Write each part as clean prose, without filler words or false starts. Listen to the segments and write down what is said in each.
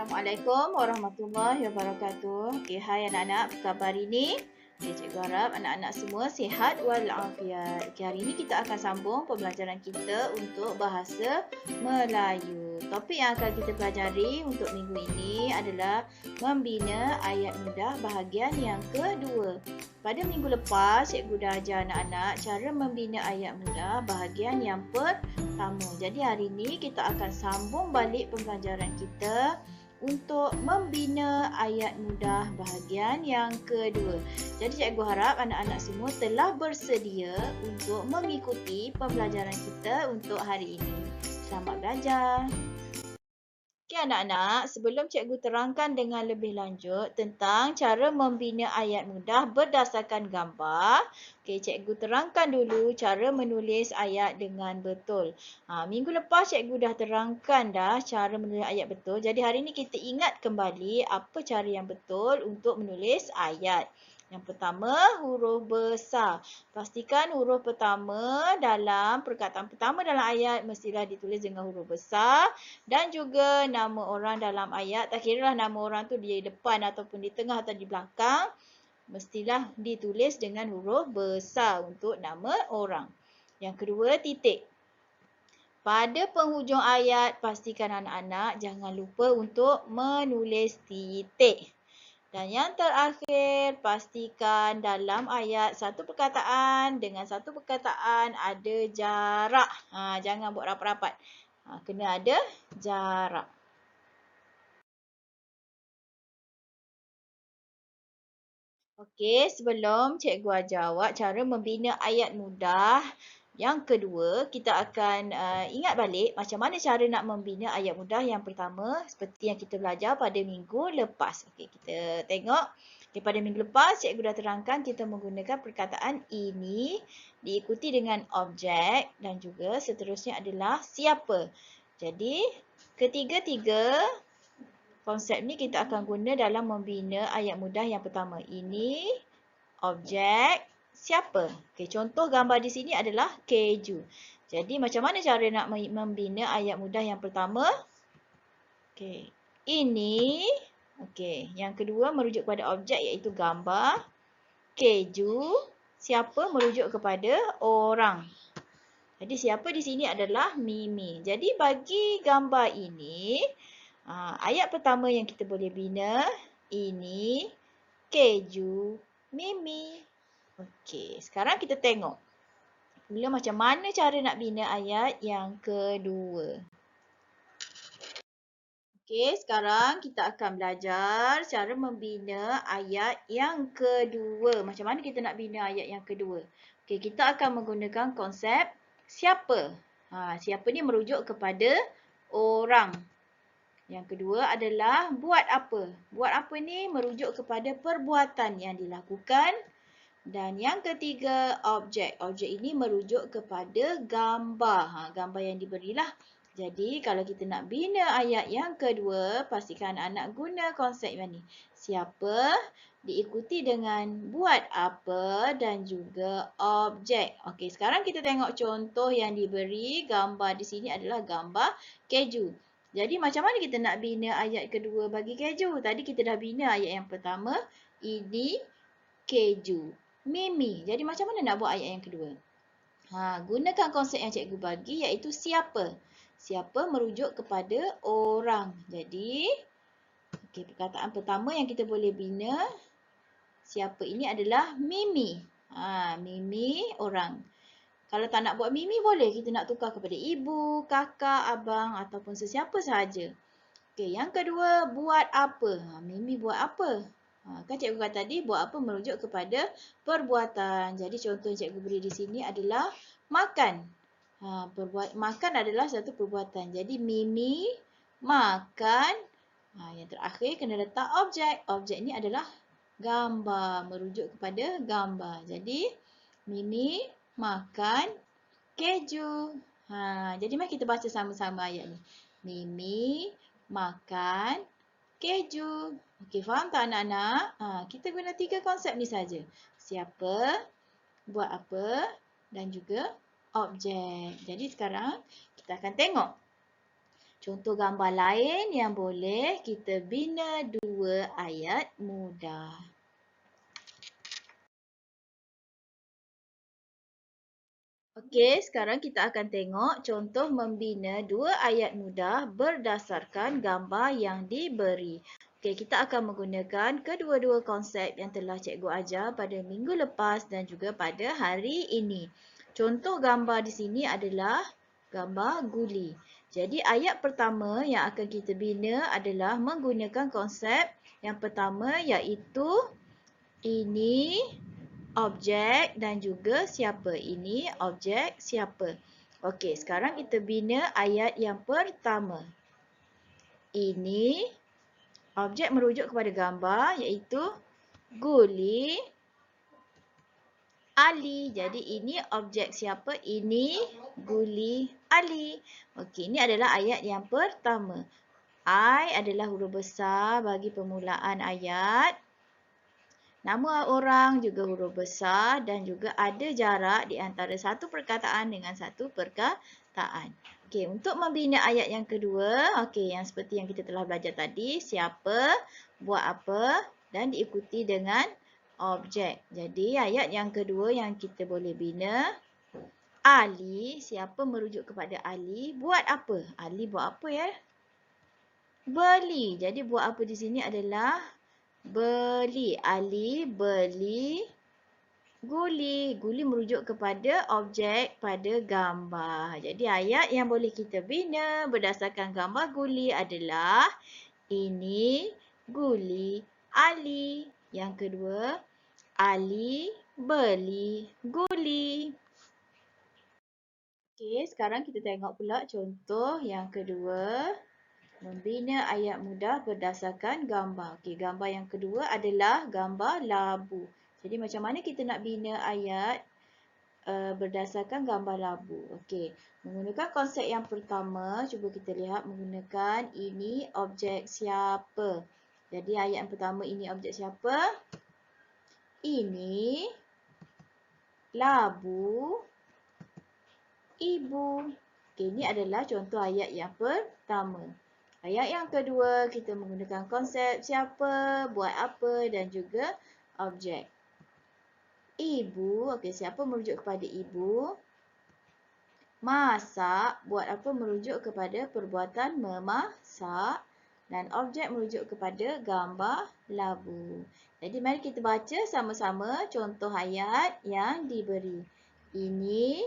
Assalamualaikum warahmatullahi wabarakatuh. Okey, hai anak-anak, apa khabar hari ini? Okey, cikgu harap anak-anak semua sihat walafiat. Okey, hari ini kita akan sambung pembelajaran kita untuk bahasa Melayu. Topik yang akan kita pelajari untuk minggu ini adalah membina ayat mudah bahagian yang kedua. Pada minggu lepas, cikgu dah ajar anak-anak cara membina ayat mudah bahagian yang pertama. Jadi hari ini kita akan sambung balik pembelajaran kita untuk membina ayat mudah bahagian yang kedua. Jadi cikgu harap anak-anak semua telah bersedia untuk mengikuti pembelajaran kita untuk hari ini. Selamat belajar. Okey anak-anak, sebelum cikgu terangkan dengan lebih lanjut tentang cara membina ayat mudah berdasarkan gambar, okey cikgu terangkan dulu cara menulis ayat dengan betul. Minggu lepas cikgu dah terangkan dah cara menulis ayat betul. Jadi hari ini kita ingat kembali apa cara yang betul untuk menulis ayat. Yang pertama, huruf besar. Pastikan huruf pertama dalam perkataan pertama dalam ayat mestilah ditulis dengan huruf besar. Dan juga nama orang dalam ayat, tak kiralah nama orang tu di depan ataupun di tengah atau di belakang, mestilah ditulis dengan huruf besar untuk nama orang. Yang kedua, titik. Pada penghujung ayat, pastikan anak-anak jangan lupa untuk menulis titik. Dan yang terakhir, pastikan dalam ayat satu perkataan dengan satu perkataan ada jarak. Jangan buat rapat-rapat. Kena ada jarak. Okey, sebelum cikgu ajar awak cara membina ayat mudah yang kedua, kita akan ingat balik macam mana cara nak membina ayat mudah yang pertama seperti yang kita belajar pada minggu lepas. Okey, kita tengok. Okay, pada minggu lepas, cikgu dah terangkan kita menggunakan perkataan ini diikuti dengan objek dan juga seterusnya adalah siapa. Jadi, ketiga-tiga konsep ni kita akan guna dalam membina ayat mudah yang pertama. Ini objek siapa. Okay, contoh gambar di sini adalah keju. Jadi macam mana cara nak membina ayat mudah yang pertama? Okay, ini. Okay, yang kedua merujuk kepada objek iaitu gambar. Keju. Siapa merujuk kepada orang. Jadi siapa di sini adalah Mimi. Jadi bagi gambar ini, ayat pertama yang kita boleh bina, ini keju Mimi. Okey, sekarang kita tengok. Mula macam mana cara nak bina ayat yang kedua. Okey, sekarang kita akan belajar cara membina ayat yang kedua. Macam mana kita nak bina ayat yang kedua? Okey, kita akan menggunakan konsep siapa. Siapa ni merujuk kepada orang. Yang kedua adalah buat apa. Buat apa ni merujuk kepada perbuatan yang dilakukan. Dan yang ketiga, objek. Objek ini merujuk kepada gambar. Gambar yang diberilah. Jadi, kalau kita nak bina ayat yang kedua, pastikan anak guna konsep yang ni. Siapa diikuti dengan buat apa dan juga objek. Okey, sekarang kita tengok contoh yang diberi. Gambar di sini adalah gambar keju. Jadi, macam mana kita nak bina ayat kedua bagi keju? Tadi kita dah bina ayat yang pertama. Ini keju Mimi. Jadi macam mana nak buat ayat yang kedua? Gunakan konsep yang cikgu bagi iaitu siapa. Siapa merujuk kepada orang. Jadi, okay, perkataan pertama yang kita boleh bina, siapa ini adalah Mimi. Mimi orang. Kalau tak nak buat Mimi boleh kita nak tukar kepada ibu, kakak, abang ataupun sesiapa sahaja. Okay, yang kedua, buat apa? Mimi buat apa? Kan cikgu kata tadi, buat apa merujuk kepada perbuatan. Jadi contoh yang cikgu beri di sini adalah makan. Makan adalah satu perbuatan. Jadi Mimi makan. Yang terakhir kena letak objek. Objek ni adalah gambar. Merujuk kepada gambar. Jadi Mimi makan keju. Jadi mari kita baca sama-sama ayat ni. Mimi makan keju. Okey, faham tak anak-anak? Kita guna 3 konsep ni saja. Siapa, buat apa dan juga objek. Jadi sekarang kita akan tengok. Contoh gambar lain yang boleh kita bina dua ayat mudah. Okey, sekarang kita akan tengok contoh membina dua ayat mudah berdasarkan gambar yang diberi. Okey, kita akan menggunakan kedua-dua konsep yang telah cikgu ajar pada minggu lepas dan juga pada hari ini. Contoh gambar di sini adalah gambar guli. Jadi ayat pertama yang akan kita bina adalah menggunakan konsep yang pertama iaitu ini objek dan juga siapa. Ini objek siapa. Okey, sekarang kita bina ayat yang pertama. Ini objek merujuk kepada gambar iaitu guli Ali. Jadi ini objek siapa? Ini guli Ali. Okey, ini adalah ayat yang pertama. I adalah huruf besar bagi permulaan ayat. Nama orang juga huruf besar dan juga ada jarak di antara satu perkataan dengan satu perkataan. Okey, untuk membina ayat yang kedua, okey, yang seperti yang kita telah belajar tadi, siapa, buat apa dan diikuti dengan objek. Jadi ayat yang kedua yang kita boleh bina, Ali, siapa merujuk kepada Ali, buat apa? Ali buat apa ya? Beli. Jadi buat apa di sini adalah beli. Ali beli guli. Guli merujuk kepada objek pada gambar. Jadi ayat yang boleh kita bina berdasarkan gambar guli adalah ini guli Ali. Yang kedua, Ali beli guli. Okey, sekarang kita tengok pula contoh yang kedua. Membina ayat mudah berdasarkan gambar. Okey, gambar yang kedua adalah gambar labu. Jadi macam mana kita nak bina ayat berdasarkan gambar labu? Okey, menggunakan konsep yang pertama, cuba kita lihat menggunakan ini objek siapa. Jadi ayat yang pertama ini objek siapa? Ini labu ibu. Okey, ini adalah contoh ayat yang pertama. Ayat yang kedua, kita menggunakan konsep siapa, buat apa dan juga objek. Ibu, okey, siapa merujuk kepada ibu? Masak, buat apa merujuk kepada perbuatan memasak. Dan objek merujuk kepada gambar labu. Jadi mari kita baca sama-sama contoh ayat yang diberi. Ini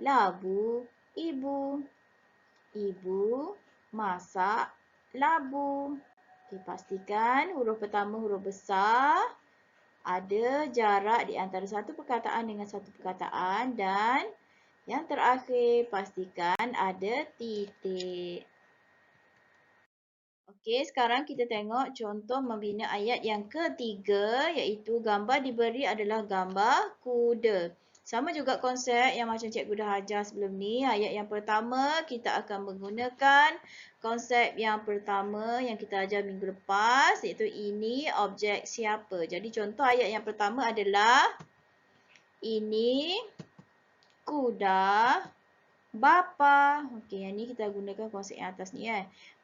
labu ibu. Ibu masak labu. Okay, pastikan huruf pertama huruf besar. Ada jarak di antara satu perkataan dengan satu perkataan. Dan yang terakhir pastikan ada titik. Okey, sekarang kita tengok contoh membina ayat yang ketiga iaitu gambar diberi adalah gambar kuda. Sama juga konsep yang macam cikgu dah ajar sebelum ni. Ayat yang pertama kita akan menggunakan konsep yang pertama yang kita ajar minggu lepas iaitu ini objek siapa. Jadi contoh ayat yang pertama adalah ini kuda bapa. Okey, yang ni kita gunakan konsep yang atas ni .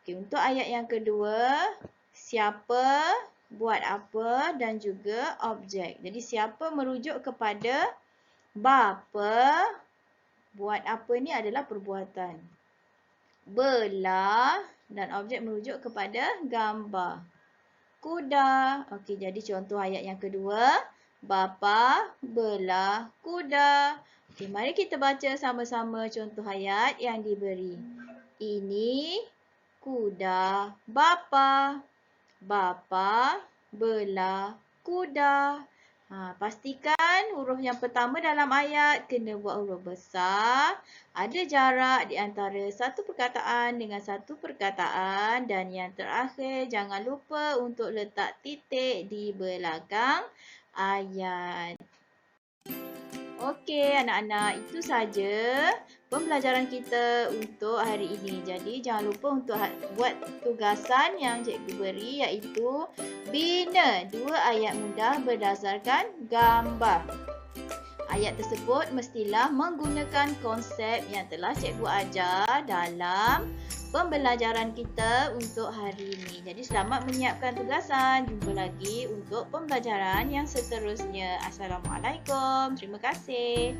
Okey, untuk ayat yang kedua, siapa, buat apa dan juga objek. Jadi siapa merujuk kepada bapa, buat apa ni adalah perbuatan. Belah dan objek merujuk kepada gambar. Kuda. Okey, jadi contoh ayat yang kedua, bapa belah kuda. Okey, mari kita baca sama-sama contoh ayat yang diberi. Ini kuda bapa. Bapa belah kuda. Pastikan huruf yang pertama dalam ayat kena buat huruf besar. Ada jarak di antara satu perkataan dengan satu perkataan. Dan yang terakhir, jangan lupa untuk letak titik di belakang ayat. Okey anak-anak, itu saja pembelajaran kita untuk hari ini. Jadi jangan lupa untuk buat tugasan yang cikgu beri iaitu bina dua ayat mudah berdasarkan gambar. Ayat tersebut mestilah menggunakan konsep yang telah cikgu ajar dalam pembelajaran kita untuk hari ini. Jadi selamat menyiapkan tugasan. Jumpa lagi untuk pembelajaran yang seterusnya. Assalamualaikum. Terima kasih.